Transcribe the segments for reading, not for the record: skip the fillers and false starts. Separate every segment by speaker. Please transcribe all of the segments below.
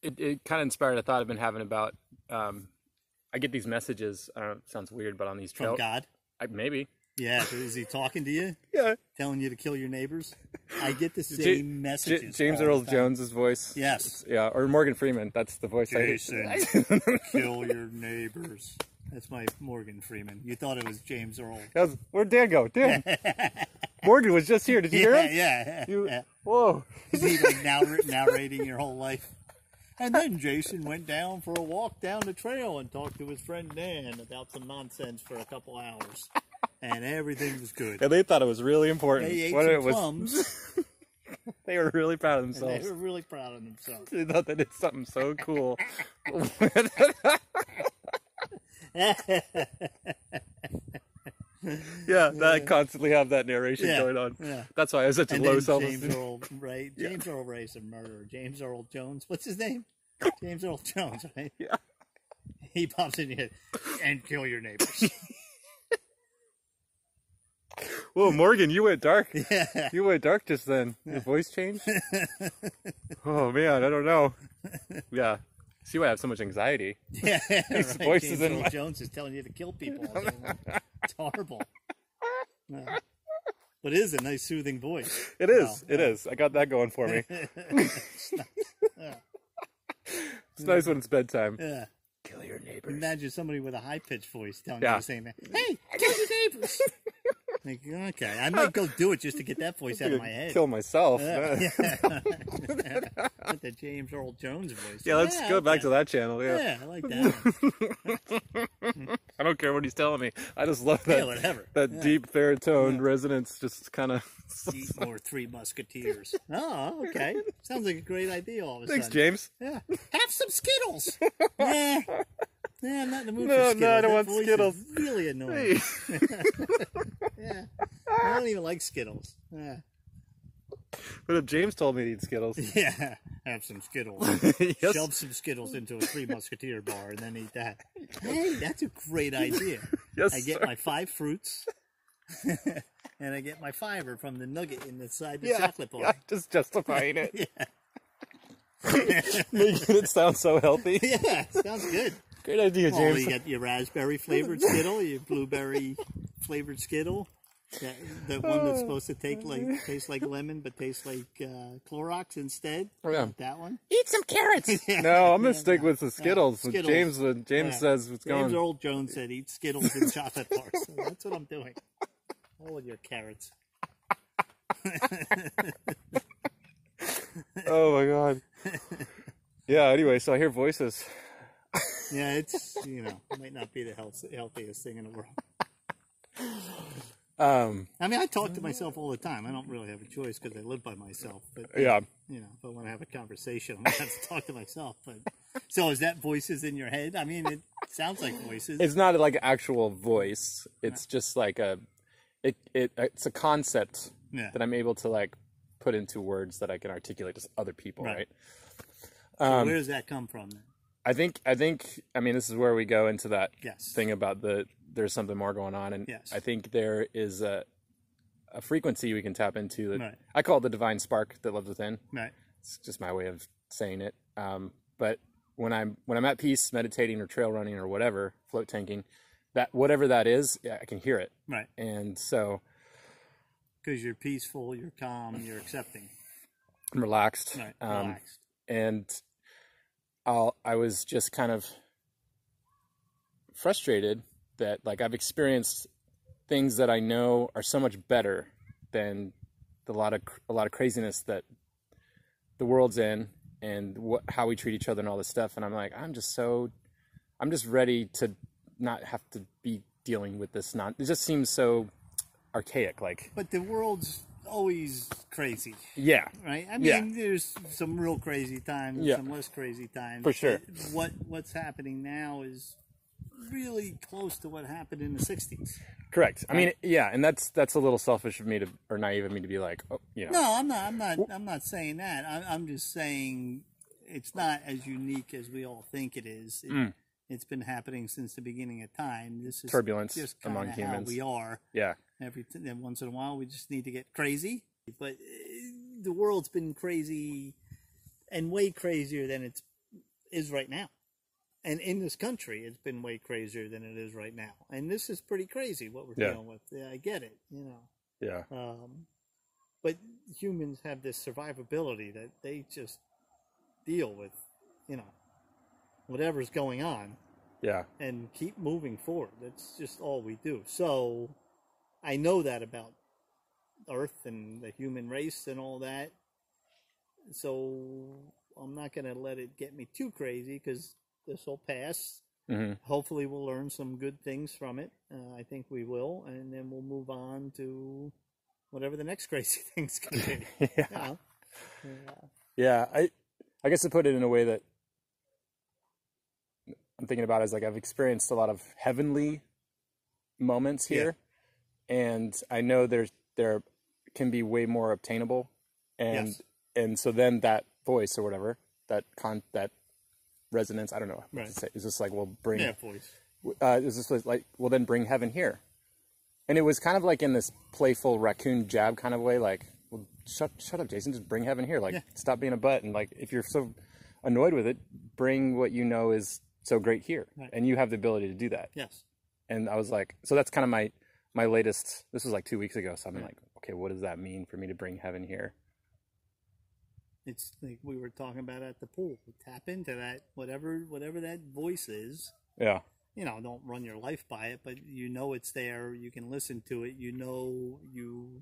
Speaker 1: it kind of inspired a thought I've been having about. I get these messages. I don't know, it sounds weird, but on these
Speaker 2: From God?
Speaker 1: Maybe.
Speaker 2: Yeah, is he talking to you?
Speaker 1: Yeah.
Speaker 2: Telling you to kill your neighbors? I get the same messages.
Speaker 1: James Earl Jones's voice.
Speaker 2: Yes.
Speaker 1: Yeah, or Morgan Freeman. That's the voice.
Speaker 2: Jason, kill your neighbors. That's my Morgan Freeman. You thought it was James Earl.
Speaker 1: Where'd Dan go? Dan. Morgan was just here. Did you hear him?
Speaker 2: Yeah.
Speaker 1: Whoa.
Speaker 2: Is he like narrating your whole life? And then Jason went down for a walk down the trail and talked to his friend Dan about some nonsense for a couple hours. And everything was good.
Speaker 1: And they thought it was really important.
Speaker 2: They ate some plums.
Speaker 1: They were really proud of themselves.
Speaker 2: And they were really proud of themselves.
Speaker 1: They thought they did something so cool. Yeah, I constantly have that narration going on. Yeah. That's why I was such a low self-esteem.
Speaker 2: James Earl, right? James Earl Ray's a murderer. James Earl Jones. What's his name? James Earl Jones, right?
Speaker 1: Yeah.
Speaker 2: He pops in your head and kill your neighbors.
Speaker 1: Whoa, Morgan, you went dark.
Speaker 2: Yeah.
Speaker 1: You went dark just then. Your voice changed? Oh, man, I don't know. Yeah. See why I have so much anxiety.
Speaker 2: Yeah,
Speaker 1: These
Speaker 2: right.
Speaker 1: voices
Speaker 2: James
Speaker 1: in
Speaker 2: Earl
Speaker 1: my...
Speaker 2: Jones is telling you to kill people. It's horrible. No. But it is a nice, soothing voice.
Speaker 1: It is. It is. I got that going for me. It's nice when it's bedtime.
Speaker 2: Yeah.
Speaker 1: Kill your neighbors.
Speaker 2: Imagine somebody with a high-pitched voice telling you the same thing. Hey, kill your neighbors. Like, okay, I might go do it just to get that voice out of my head.
Speaker 1: Kill myself.
Speaker 2: With the James Earl Jones voice.
Speaker 1: Yeah, let's go back to that channel.
Speaker 2: Yeah, I like that one.
Speaker 1: I don't care what he's telling me. I just love that.
Speaker 2: Yeah, whatever.
Speaker 1: That deep baritone resonance, just kind of.
Speaker 2: Eat more Three Musketeers. Oh, okay. Sounds like a great idea. All of a
Speaker 1: Thanks,
Speaker 2: sudden.
Speaker 1: James.
Speaker 2: Yeah, have some Skittles. Yeah, I'm not in the mood for Skittles.
Speaker 1: No, I don't want
Speaker 2: voice
Speaker 1: Skittles.
Speaker 2: Is really annoying. Yeah, I don't even like Skittles. Yeah.
Speaker 1: But if James told me to eat Skittles.
Speaker 2: Yeah, have some Skittles.
Speaker 1: Yes.
Speaker 2: Shove some Skittles into a Three Musketeer bar and then eat that. Hey, that's a great idea.
Speaker 1: Yes,
Speaker 2: I get
Speaker 1: sir.
Speaker 2: my 5 fruits. And I get my fiber from the nugget inside the chocolate bar.
Speaker 1: Yeah, just justifying it.
Speaker 2: Yeah.
Speaker 1: Making it sound so healthy.
Speaker 2: Yeah, sounds good.
Speaker 1: Great idea, James.
Speaker 2: Oh, you got your raspberry flavored Skittle, your blueberry flavored Skittle. The one that's supposed to taste like lemon, but tastes like Clorox instead.
Speaker 1: Oh, yeah.
Speaker 2: That one.
Speaker 1: Eat some carrots. No, I'm gonna stick with the Skittles.
Speaker 2: Skittles.
Speaker 1: James says what's going.
Speaker 2: James Earl Jones said, "Eat Skittles and chocolate bars." So that's what I'm doing. All of your carrots.
Speaker 1: Oh my god. Yeah. Anyway, so I hear voices.
Speaker 2: Yeah, it's it might not be the healthiest thing in the world. I mean, I talk to myself all the time. I don't really have a choice because I live by myself. But
Speaker 1: yeah,
Speaker 2: if I want to have a conversation, I'm gonna have to talk to myself. But so is that voices in your head? I mean, it sounds like voices.
Speaker 1: It's not like an actual voice. It's just like it's a concept that I'm able to like put into words that I can articulate to other people. Right.
Speaker 2: So where does that come from then?
Speaker 1: I think. I mean, this is where we go into that thing about there's something more going on, and I think there is a frequency we can tap into. That I call it the divine spark that lives within. Right. It's just my way of saying it. But when I'm at peace, meditating or trail running or whatever, float tanking, that whatever that is, I can hear it. Right. And so,
Speaker 2: because you're peaceful, you're calm, you're accepting,
Speaker 1: I'm relaxed.
Speaker 2: Right. Relaxed.
Speaker 1: And I was just kind of frustrated that like I've experienced things that I know are so much better than a lot of craziness that the world's in and how we treat each other and all this stuff. And I'm like, I'm just ready to not have to be dealing with this. It just seems so archaic. Like,
Speaker 2: but the world's always crazy.
Speaker 1: Yeah.
Speaker 2: Right? I mean, there's some real crazy times, some less crazy times.
Speaker 1: For sure.
Speaker 2: What's happening now is really close to what happened in the 60s.
Speaker 1: Correct. I mean, and that's a little selfish of me or naive of me to be like,
Speaker 2: No, I'm not saying that. I'm just saying it's not as unique as we all think it is. It's been happening since the beginning of time. This is
Speaker 1: turbulence
Speaker 2: just
Speaker 1: among humans.
Speaker 2: How we are.
Speaker 1: Yeah.
Speaker 2: Once in a while, we just need to get crazy. But the world's been crazy and way crazier than it's is right now. And in this country, it's been way crazier than it is right now. And this is pretty crazy what we're dealing with. Yeah, I get it, you know.
Speaker 1: Yeah.
Speaker 2: But humans have this survivability that they just deal with, you know, whatever's going on.
Speaker 1: Yeah.
Speaker 2: And keep moving forward. That's just all we do. So I know that about Earth and the human race and all that. So I'm not going to let it get me too crazy because this will pass. Mm-hmm. Hopefully we'll learn some good things from it. I think we will. And then we'll move on to whatever the next crazy thing's going to be.
Speaker 1: Yeah. You know? Yeah. I guess to put it in a way that I'm thinking about is like I've experienced a lot of heavenly moments here. Yeah. And I know there can be way more obtainable. And so then that voice or whatever, that resonance, I don't know what to say. Is this like, well, bring...
Speaker 2: Yeah, voice.
Speaker 1: Is this like, well, then bring heaven here. And it was kind of like in this playful raccoon jab kind of way, like, well, shut up, Jason, just bring heaven here. Like, stop being a butt. And like, if you're so annoyed with it, bring what you know is so great here. Right. And you have the ability to do that.
Speaker 2: Yes.
Speaker 1: And I was like, so that's kind of my latest, this was like 2 weeks ago. So I'm like, okay, what does that mean for me to bring heaven here?
Speaker 2: It's like we were talking about at the pool. Tap into that, whatever that voice is.
Speaker 1: Yeah.
Speaker 2: You know, don't run your life by it, but you know it's there. You can listen to it. You know, you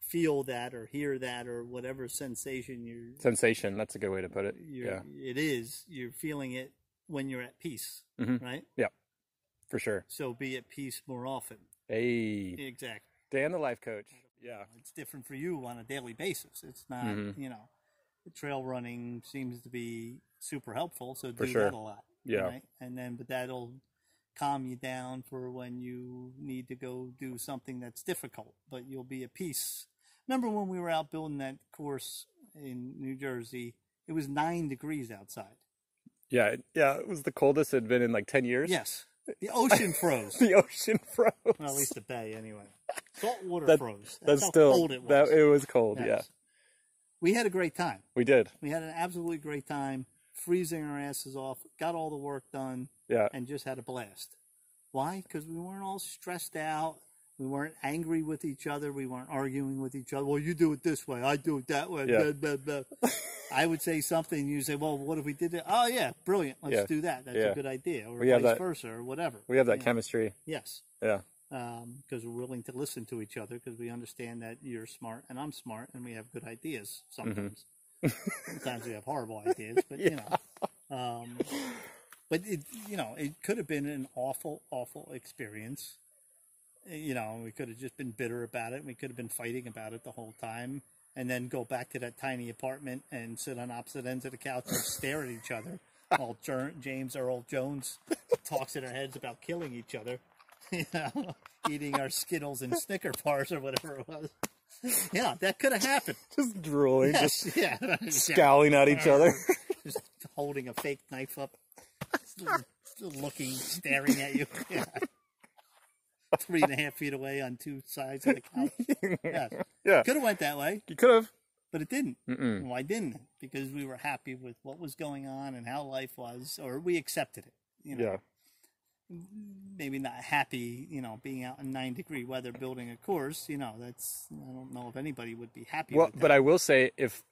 Speaker 2: feel that or hear that or whatever sensation you're...
Speaker 1: Sensation, that's a good way to put it. Yeah.
Speaker 2: It is. You're feeling it when you're at peace, right?
Speaker 1: Yeah, for sure.
Speaker 2: So be at peace more often.
Speaker 1: Hey.
Speaker 2: Exactly.
Speaker 1: Dan, the life coach. Yeah.
Speaker 2: It's different for you on a daily basis. It's not, you know... Trail running seems to be super helpful, so do that a lot.
Speaker 1: Yeah.
Speaker 2: Right? And then, but that'll calm you down for when you need to go do something that's difficult, but you'll be at peace. Remember when we were out building that course in New Jersey, it was 9 degrees outside.
Speaker 1: Yeah. Yeah. It was the coldest it had been in like 10 years.
Speaker 2: Yes. The ocean froze.
Speaker 1: The ocean froze.
Speaker 2: Well, at least the bay anyway. Salt water froze.
Speaker 1: That's how still, cold it was. It was cold. Yes. Yeah.
Speaker 2: We had a great time.
Speaker 1: We did.
Speaker 2: We had an absolutely great time, freezing our asses off, got all the work done, and just had a blast. Why? Because we weren't all stressed out. We weren't angry with each other. We weren't arguing with each other. Well, you do it this way. I do it that way. Yeah. Blah, blah, blah. I would say something. You say, well, what if we did it? Oh, yeah, brilliant. Let's do that. That's a good idea. Or vice versa or whatever.
Speaker 1: We have that chemistry.
Speaker 2: Yes.
Speaker 1: Yeah.
Speaker 2: Because we're willing to listen to each other because we understand that you're smart and I'm smart and we have good ideas sometimes. Sometimes we have horrible ideas, but you know. But it could have been an awful, awful experience. You know, we could have just been bitter about it. We could have been fighting about it the whole time, and then go back to that tiny apartment and sit on opposite ends of the couch and stare at each other while James Earl Jones talks in our heads about killing each other. You know, eating our Skittles and Snicker bars or whatever it was. Yeah, that could have happened.
Speaker 1: Just drooling, just scowling at each other.
Speaker 2: Just holding a fake knife up, still looking, staring at you. Yeah. 3.5 feet away on 2 sides of the couch. Yeah. Could have went that way.
Speaker 1: You could have.
Speaker 2: But it didn't. Why didn't it? Because we were happy with what was going on and how life was, or we accepted it. You know? Yeah. Maybe not happy, you know, being out in 9-degree weather building a course, you know, that's, I don't know if anybody would be happy with that.
Speaker 1: But I will say, if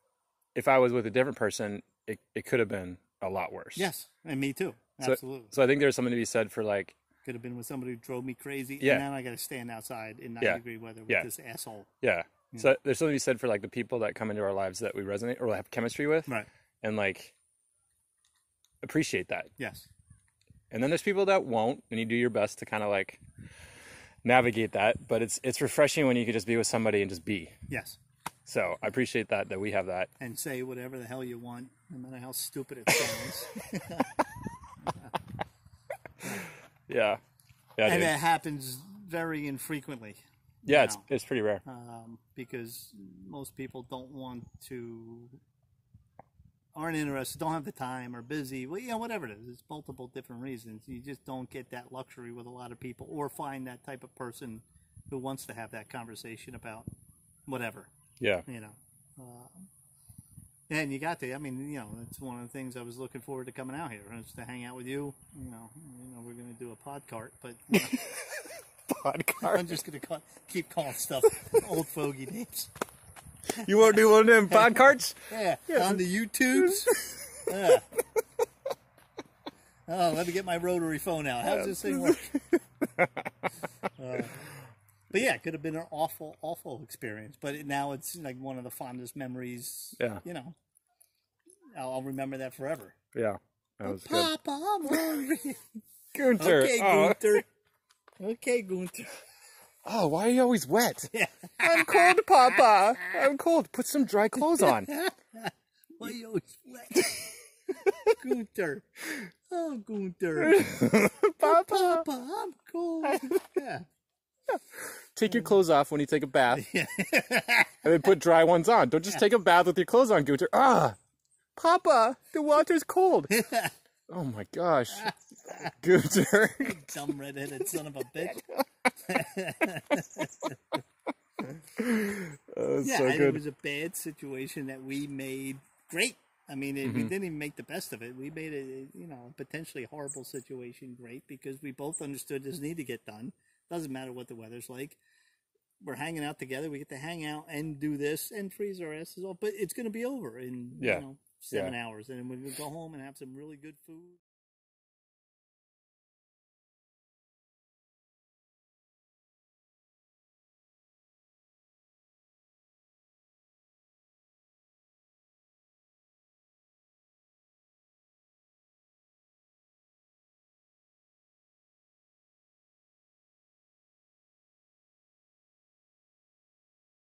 Speaker 1: I was with a different person, it could have been a lot worse.
Speaker 2: Yes, and me too. Absolutely.
Speaker 1: So I think there's something to be said for like...
Speaker 2: Could have been with somebody who drove me crazy, and now I got to stand outside in 9-degree weather with this asshole.
Speaker 1: Yeah. So there's something to be said for like the people that come into our lives that we resonate or have chemistry with.
Speaker 2: Right.
Speaker 1: And like, appreciate that.
Speaker 2: Yes.
Speaker 1: And then there's people that won't, and you do your best to kind of like navigate that. But it's refreshing when you could just be with somebody and just be.
Speaker 2: Yes.
Speaker 1: So I appreciate that we have that.
Speaker 2: And say whatever the hell you want, no matter how stupid it sounds.
Speaker 1: Yeah.
Speaker 2: And it happens very infrequently.
Speaker 1: Yeah, it's pretty rare.
Speaker 2: Because most people don't want to... aren't interested, don't have the time, or busy, well, yeah, whatever it is. It's multiple different reasons. You just don't get that luxury with a lot of people, or find that type of person who wants to have that conversation about whatever.
Speaker 1: Yeah.
Speaker 2: You know. Yeah, and you got to. I mean, that's one of the things I was looking forward to coming out here, is to hang out with you. We're going to do a pod cart, but
Speaker 1: pod cart.
Speaker 2: I'm just going to keep calling stuff old fogey names.
Speaker 1: You won't do one of them pod carts?
Speaker 2: Yeah, on the YouTubes. Yeah. Oh, let me get my rotary phone out. How does this thing work? But yeah, it could have been an awful, awful experience. But now it's like one of the fondest memories.
Speaker 1: Yeah.
Speaker 2: I'll remember that forever.
Speaker 1: Yeah. That was
Speaker 2: Papa, I'm hungry.
Speaker 1: Gunther.
Speaker 2: Okay, Gunther. Okay, Gunther.
Speaker 1: Oh, why are you always wet? Yeah. I'm cold, Papa. I'm cold. Put some dry clothes on.
Speaker 2: Why are you always wet? Gunther. Oh, Gunther.
Speaker 1: Papa,
Speaker 2: I'm cold. Yeah.
Speaker 1: Take your clothes off when you take a bath. And then put dry ones on. Don't just take a bath with your clothes on, Gunther. Papa, the water's cold. Oh my gosh. Gunther.
Speaker 2: Dumb redheaded son of a bitch.
Speaker 1: So good.
Speaker 2: It was a bad situation that we made great. I mean, we didn't even make the best of it. We made it, a potentially horrible situation great, because we both understood this need to get done. Doesn't matter what the weather's like. We're hanging out together. We get to hang out and do this and freeze our asses off. But it's going to be over in 7 hours. And then we go home and have some really good food.